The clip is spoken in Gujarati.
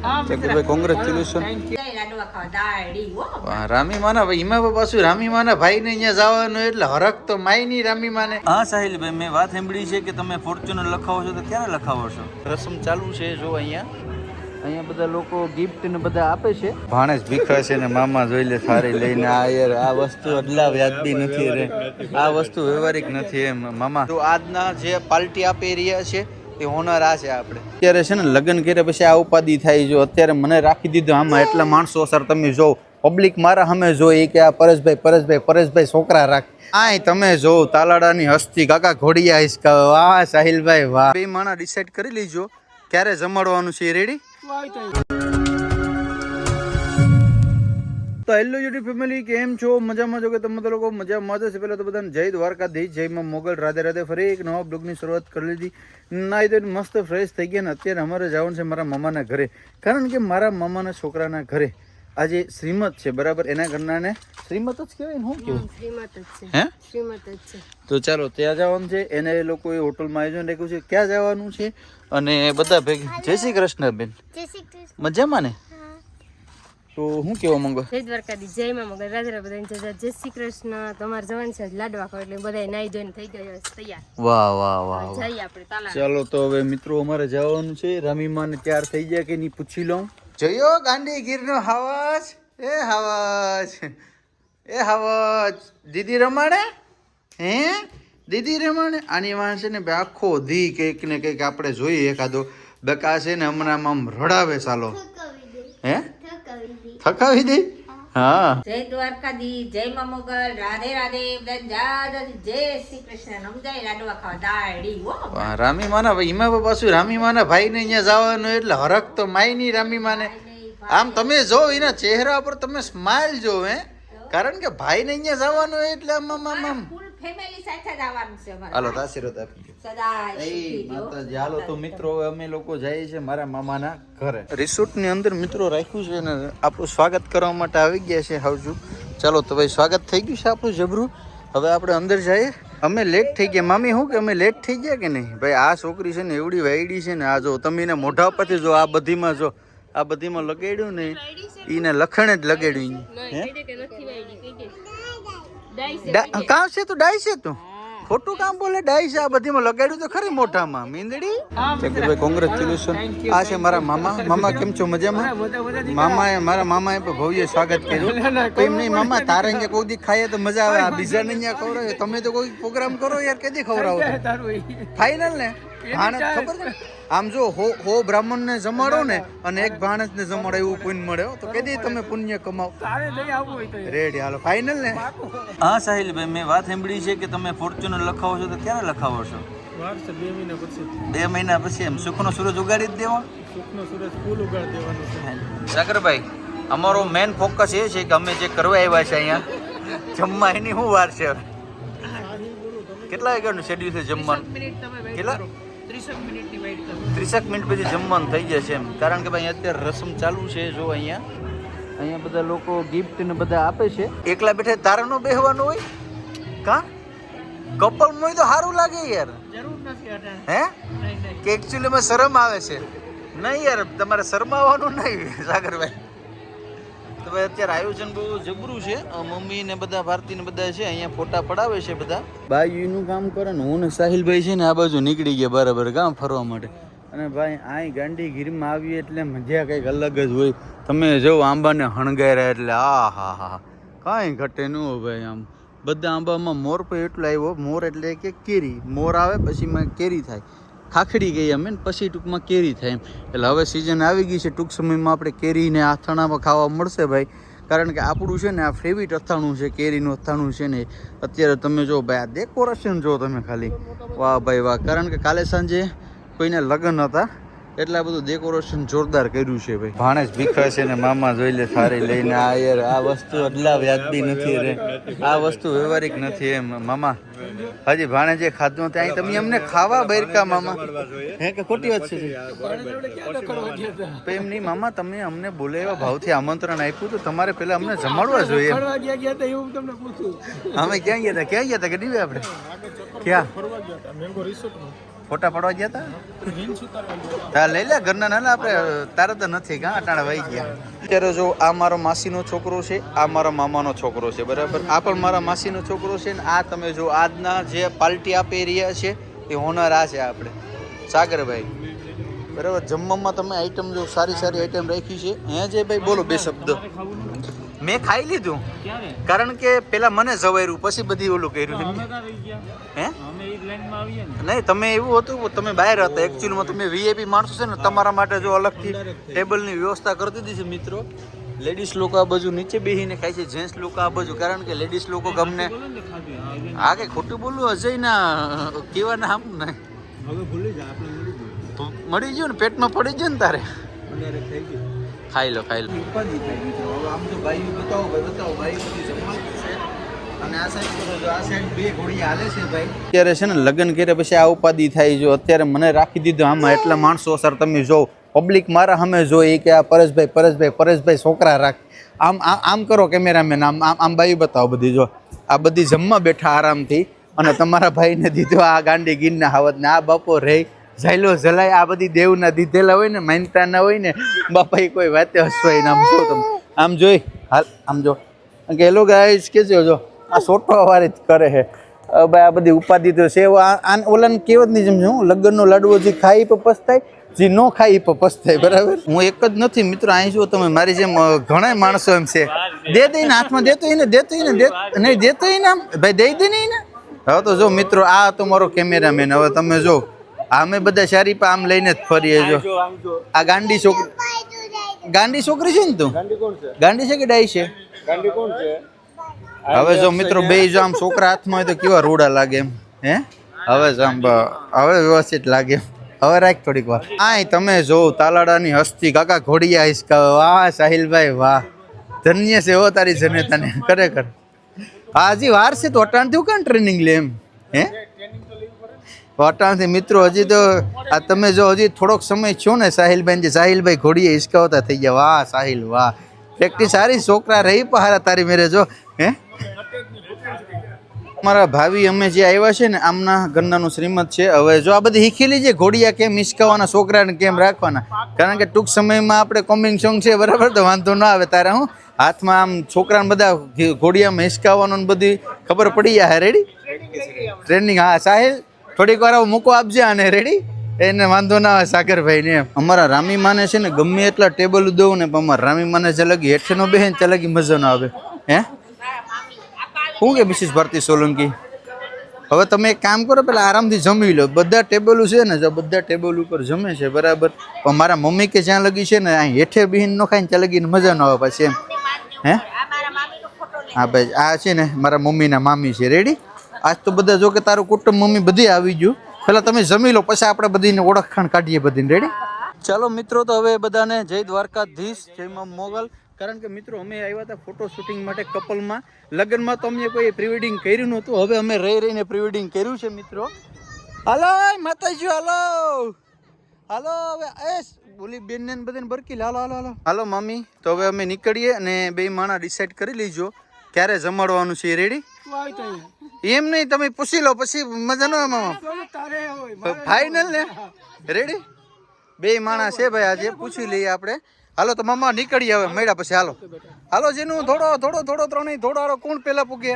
ભાઈ કોંગ્રેચ્યુલેશન. રામી માના ભાઈ એમાં પાછું રામી માના ભાઈ ને અહીંયા જવાનું એટલે હરક તો માય ની રામી માને. હા સાહિલભાઈ, મેં વાત સાંભળી છે કે તમે ફોર્ચ્યુનર લખાવો છો, તો ક્યારે લખાવો છો? રસમ ચાલુ છે જો અહીંયા બધા લોકો ગિફ્ટ ને બધા આપે છે. ભાણેજ ભીખા છે ને મામા જોઈ લે થારી લઈને. આ યાર આ વસ્તુ અદલા વ્યાજબી નથી રે, આ વસ્તુ વ્યવહારિક નથી એમ મામા. તો આજના જે પાર્ટી આપી રહ્યા છે એ હોનર આ છે. આપણે અત્યારે છે ને લગ્ન કર્યા પછી આ ઉપાધિ થાય. જો અત્યારે મને રાખી દીધું આમાં એટલા માણસો સર તમે જો પબ્લિક મારા સામે જોઈ કે આ પરેશભાઈ છોકરા રાખ. આય તમે જો તાલાડાની હસ્તી કાકા ઘોડિયા હિસકા. વાહ સાહિલભાઈ વાહ. બે માણા ડિસાઈડ કરી લીજો ક્યારે જમાડવાનું છે. રેડી? તો હેલો યુટ્યુબ ફેમિલી, કેમ છો? મજામાં છો કે તમે તો લોકો મજામાં જ છે? પહેલાં તો બધાને જય દ્વારકાધીશ, જય માં મોગલ, રાધે રાધે. ફરી એક નવા બ્લોગની શરૂઆત કરી લીધી. નાઈ તો મસ્ત ફ્રેશ થઈ ગયા ને અત્યારે અમારે જવાનું છે મારા મામાના ઘરે. કારણ કે મારા મામાના છોકરાના ઘરે આજે શ્રીમત છે, બરાબર? એના ઘરના ને શ્રીમત જ કહેવાય ને, શું કેવું? હે, શ્રીમત જ છે. તો ચાલો ત્યાં જવાનું છે. એને એ લોકોએ હોટલમાં આયોજન રાખ્યું છે. ક્યાં જવાનું છે અને બધા ભેગી. જય શ્રી કૃષ્ણ બેન, મજામાં ને? તો હું કેવા માંગો? જય દ્વારકાધીશ, જય માં મોગલ, રાધે રાધે. બધાને જય શ્રી કૃષ્ણ. તમારે જવાનું છે લાડવા ખાવા, એટલે બધા નાઈ ધોઈને થઈ ગયા તૈયાર. વાહ વાહ વાહ. જઈએ આપણે તાલા. ચાલો તો હવે મિત્રો અમારે જવાનું છે. રામીમાને તૈયાર થઈ ગયા કે નહીં પૂછી લઉં. જયો ગાંડી ગીરનો હવાજ. એ હવાજ, એ હવાજ. દીદી રમાડે? હે દીદી રમાડે? આની વાણ છે ને બે આખો ધી કંઈક ને કંઈક આપણે જોઈએ એકાદો બકા છે ને હમણાં આમ રડાવે. ચાલો હે થકાવી દે. હા, જય દ્વારકાધીશ, જય માં મોગલ, રાધે રાધે. જય શ્રી કૃષ્ણ. સમજાય લાડવા ખાવા દાડી. વાહ રામી માના ભાઈ એમાં પાછું રામી માના ભાઈ ને અહીંયા જવાનું એટલે હરક તો માય ની રામી માને. આમ તમે જો એના ચહેરા પર તમે સ્માઈલ જો હે, કારણ કે ભાઈ ને અહીંયા જવાનું એટલે આમ ફૂલ ફેમિલી સાથે જ આવવાનું છે અમારે. હાલો આશીર્વાદ આપી માતાજી. હાલો તો મિત્રો અમે લોકો જઈએ છીએ મારા મામાના ઘરે. રિસોર્ટ ની અંદર મિત્રો રાખ્યું છે ને આપણું સ્વાગત કરવા માટે આવી ગયા છે હાવજુ. ચાલો તો ભાઈ સ્વાગત થઈ ગયું છે આપણું જબરું. હવે આપણે અંદર જઈએ. અમે લેટ થઈ ગયા. મામી શું કે અમે લેટ થઈ ગયા કે નહીં? ભાઈ આ છોકરી છે ને એવડી વાયડી છે ને. આ જો તમે એને મોઢા પરથી જો, આ બધીમાં જો, આ બધીમાં લગાડ્યું ને એને લખણે જ લગાડ્યું. કામ છે તું ડાય છે તું ખોટું કામ બોલે. ડાય છે આ બધીમાં લગાડ્યું તો ખરી મોઢામાં. મીંદડી. ભાઈ કોંગ્રેચ્યુલેશન. આ છે મારા મામા. મામા કેમ છો? મજામાં? મારા મામાએ ભવ્ય સ્વાગત કર્યું. એમ નહીં મામા, તારે અહીંયા કોઈ દી ખાઈએ તો મજા આવે. આ બીજાને અહીંયા ખવડાવે. તમે તો કોઈ પ્રોગ્રામ કરો યાર, કેદી ખવડાવો? ફાઇનલ ને ભાણેજ ખબર છે? આમ જો હો બ્રાહ્મણ ને જમાડો ને અને એક ભાણેજ ને જમાડો એવું પુણ્ય મળે. તો કેદી તમે પુણ્ય કમાવ. રેડી, હાલો ફાઇનલ ને? હા સાહિલભાઈ, મેં વાત સાંભળી છે કે તમે ફોર્ચ્યુનર લખાવો છો, તો ક્યારે લખાવો છો? 2 મહિના પછી. 2 મહિના પછી. એમ સુખનો સૂરજ ઉગાડી જ દેવા? સુખનો સૂરજ ફૂલ ઉગાડી દેવાનો છે. સાગરભાઈ, અમારો મેન ફોકસ એ છે કે અમે જે કરવા આવ્યા છે અહીંયા જમવા, એની શું વાર છે? કેટલા વાગ્યાનું શેડ્યુલ છે જમવાનું? કેટલા? 30 મિનિટ પછી જમવાનું થઈ જશે એમ. કારણ કે ભાઈ અત્યારે રસમ ચાલુ છે. જો અહીંયા બધા લોકો ગિફ્ટ ને બધા આપે છે. એકલા બેઠે તારે નો બેહવાનું હોય કા? કપલ હોય તો સારું લાગે યાર. હે કે એકચ્યુઅલી માં શરમ આવે છે? નહીં યાર, તમારે શરમાવાનું નહીં સાગરભાઈ. તો ભાઈ અત્યારે આયોજન બહુ જબરું છે. મમ્મી ને બધા, ભારતી ને બધા છે અહીંયા ફોટા પડાવે છે બધા. બાયુનું કામ કરે ને હું ને સાહિલભાઈ છે ને આ બાજુ નીકળી ગયા બરાબર ગામ ફરવા માટે. અને ભાઈ અહીં ગાંધીગીરીમાં આવીએ એટલે મજા કંઈક અલગ જ હોય. તમે જો આંબાને હણગાર્યા એટલે આ હા હા કાંઈ ઘટે ન હોય ભાઈ. આમ બધા આંબામાં મોર પણ એટલો આવ્યો. મોર એટલે કે કેરી. મોર આવે પછી કેરી થાય. ખાખડી ગઈ અમે ને પછી ટૂંકમાં કેરી થાય એમ. એટલે હવે સિઝન આવી ગઈ છે. ટૂંક સમયમાં આપણે કેરીને આથાણામાં ખાવા મળશે ભાઈ. કારણ કે આપણું છે ને આ ફેવરિટ અથાણું છે, કેરીનું અથાણું છે ને. અત્યારે તમે જો ભાઈ આ ડેકોરેશન જો તમે ખાલી, વાહ ભાઈ વાહ. કારણ કે કાલે સાંજે કોઈને લગ્ન હતા એટલે આ બધું ડેકોરેશન જોરદાર કર્યું છે ભાઈ. ભાણેજ ભીખા છે ને મામા જોઈ લે થારી લઈને. આ યાર આ વસ્તુ અદલા વ્યાજબી નથી રે, આ વસ્તુ વ્યવહારિક નથી એમ મામા. હજી ભાણેજે ખાધું ત્યાં તમે અમને ખાવા બરકા મામા. હે કે ખોટી વાત છે? એમ નહીં મામા, તમે અમને બોલે એવા ભાવથી આમંત્રણ આપ્યું તો તમારે પેલા અમને જમાડવા જોઈએ. અમે ક્યાં ગયા હતા? કે ડીવે આપણે ક્યાં? ફોટા પડવા ગયા હતા રીલ્સ ઉતારવા ગયો. હા લઈ લે ઘરના ના આપણે તારે તો નથી કાં અટાણા વહી ગયા. અત્યારે જો આ મારો માસીનો છોકરો છે, આ મારા મામાનો છોકરો છે, બરાબર. આ પણ મારા માસીનો છોકરો છે ને આ તમે જો આજના જે પાર્ટી આપી રહ્યા છે એ હોનર આ છે આપણે સાગરભાઈ, બરાબર. જમવામાં તમે આઈટમ જો સારી સારી આઈટમ રાખી છે. અહીંયા જે ભાઈ બોલો બે શબ્દ. ખાવું નથી. મેં ખાઈ લીધું ક્યારે? કારણ કે પેલા મને જવાયું પછી બધી ઓલું કર્યું. અમે ક્યાં રહી ગયા? હે અમે એ લાઈનમાં આવીએ ને. નહીં તમે એવું હતું તમે બહાર હતા એકચ્યુઅલમાં. તમે વીઆઈપી માણસો છે ને તમારા માટે જો અલગથી ટેબલની વ્યવસ્થા કરી દીધી છે મિત્રો. લેડીઝ લોકો આ બાજુ નીચે બેસીને ખાય છે, જેન્ટ્સ લોકો આ બાજુ, કારણ કે લેડીઝ લોકો ગમને બોલો ને ખાધું. હા, હવે આ કઈ ખોટું બોલવું અજય ના કેવાના આમ ને ભૂલી જા, આપણે મળી ગયું. તો મળી ગયું ને પેટમાં પડી ગયું ને તારે. અત્યારે થઈ ગયું. ખાઈ લો ખાઈ લો. આમ તો ભાઈ બતાવો ભાઈ બધી જમવાનું છે. અને આ સાઈડ કરો જો, આ સાઈડ બે ઘોડી હાલે છે ભાઈ. અત્યારે છે ને લગ્ન કર્યા પછી આ ઉપાધિ થાય. જો અત્યારે મને રાખી દીધો આમાં એટલા માણસો સર તમે જો પબ્લિક મારા સામે જોઈ કે આ પરેશભાઈ છોકરા રાખ. આમ આમ કરો કેમેરામેન, આમ આમ આમ બાઈ બતાવો બધી. જો આ બધી જમવા બેઠા આરામથી અને તમારા ભાઈને દીધો આ ગાંડી ગીરના હાવત ને આ બાપો રહી ઝાયલો ઝલાય. આ બધી દેવના દીધેલા હોય ને માનતાના હોય ને બાપા એ કોઈ વાતે હસવાય ને. આમ જો તમે આમ જોઈ હાલ આમ જો કે હેલો ગાઈસ કે જો આ સોટો વારી જ કરે છે ભાઈ. આ બધી ઉપાધિ તો છે. ઓલાને કહેવત નહીં સમજો હું લગ્નનો લાડવો જે ખાઈ પણ પસ્તાય, જે ન ખાઈ પણ પસ્તાય, બરાબર. હું એક જ નથી મિત્રો, અહીં જો તમે મારી જેમ ઘણા માણસો એમ છે દે દઈને હાથમાં દેતો ને નહીં દેતો ને આમ ભાઈ દઈ દે નહીં ને. હવે તો જો મિત્રો આ તો મારો કેમેરામેન. હવે તમે જો અમે બધા સારી પા આમ લઈને જ ફરીએ. જો આ ગાંડી છોકરી છે ને તું ગાંડી છે કે ડાઈ છે? હવે જો મિત્રો બે જો આમ છોકરા હાથમાં હોય તો કેવા રૂડા લાગે એમ. હે હવે જો આમ હવે વ્યવસ્થિત લાગે એમ. હવે રાખ થોડીક વાર. આય તમે જો તાલાડાની હસ્તી કાકા ઘોડિયા હિસકા. વાહ સાહિલભાઈ વાહ, ધન્ય છે હો તારી જનેતાને ખરેખર. હજી વાર છે તો અટાણથી કાં ટ્રેનિંગ લે એમ. હે અટાણથી મિત્રો હજી તો આ તમે જો હજી થોડોક સમય છો ને સાહિલભાઈ ઘોડીએ હિસકાવતા થઈ ગયા. વાહ સાહિલ વાહ, પ્રેક્ટિસ સારી. છોકરા રહી પહારા તારી મેરે જો. હે મારા ભાવી અમે જે આવ્યા છે ને આમના ઘરનાનું શ્રીમત છે. હવે જો આ બધી શીખેલી છે ઘોડિયા કેમ હિસકાવવાના, છોકરાને કેમ રાખવાના, કારણ કે ટૂંક સમયમાં આપણે કોમિંગ સોંગ છે, બરાબર. તો વાંધો ના આવે તારે. હું હાથમાં આમ છોકરાને બધા ઘોડિયામાં હિસકાવવાનું બધી ખબર પડી જાય. Ready training? હા સાહિલ થોડીક વાર મૂકો આપજે આને. રેડી એને વાંધો ના આવે સાગરભાઈને. અમારા રામી માને છે ને ગમે એટલા ટેબલ દઉં ને પણ અમારા રામી માને જે લગી હેઠે નો બેહે ને લગી મજા ના આવે. હે શું કે મિસિસ ભારતી સોલંકી? હવે તમે એક કામ કરો, પેલા આરામથી જમી લો. બધા ટેબલો છે ને જો બધા ટેબલ ઉપર જમે છે, બરાબર. પણ મારા મમ્મી કે જ્યાં લગી છે ને અહીં હેઠે બેહીને ન ખાઈને ત્યાં લગીને મજા ન આવે પાછી એમ. હે હા ભાઈ આ છે ને મારા મમ્મીના મામી છે. રેડી આજ તો બધા જો કે તારું કુટુંબ મમ્મી બધી આવી ગયું. પેલા તમે જમી લો પછી આપણે બધીને ઓળખાણ કાઢીએ બધીને. રેડી ચાલો મિત્રો. તો હવે બધાને જય દ્વારકાધીશ, જય મા મોગલ. કારણ કે મિત્રો અમે આવ્યા હતા ફોટો શૂટિંગ માટે કપલમાં. લગ્નમાં તો અમને કોઈ પ્રી વેડિંગ કર્યું નહોતું. હવે અમે રહીને પ્રી વેડિંગ કર્યું છે મિત્રો. હાલો માતાજી હાલો હાલો. હવે બોલી બેન ને બધાને બરકી હાલો હાલો હાલો હાલો મમ્મી. તો હવે અમે નીકળીએ અને બે માણા ડિસાઈડ કરી લીજો ક્યારે જમાડવાનું છે. રેડી એમ નહીં તમે પૂછી લો પછી મજા ન ફાઈનલ ને. રેડી બે માણસ છે ભાઈ આજે પૂછી લઈએ આપણે. હાલો તો મામા નીકળીએ હવે મળ્યા પછી. હાલો હાલો જેનું થોડો ત્રણેય થોડો કોણ પેલા પૂગે.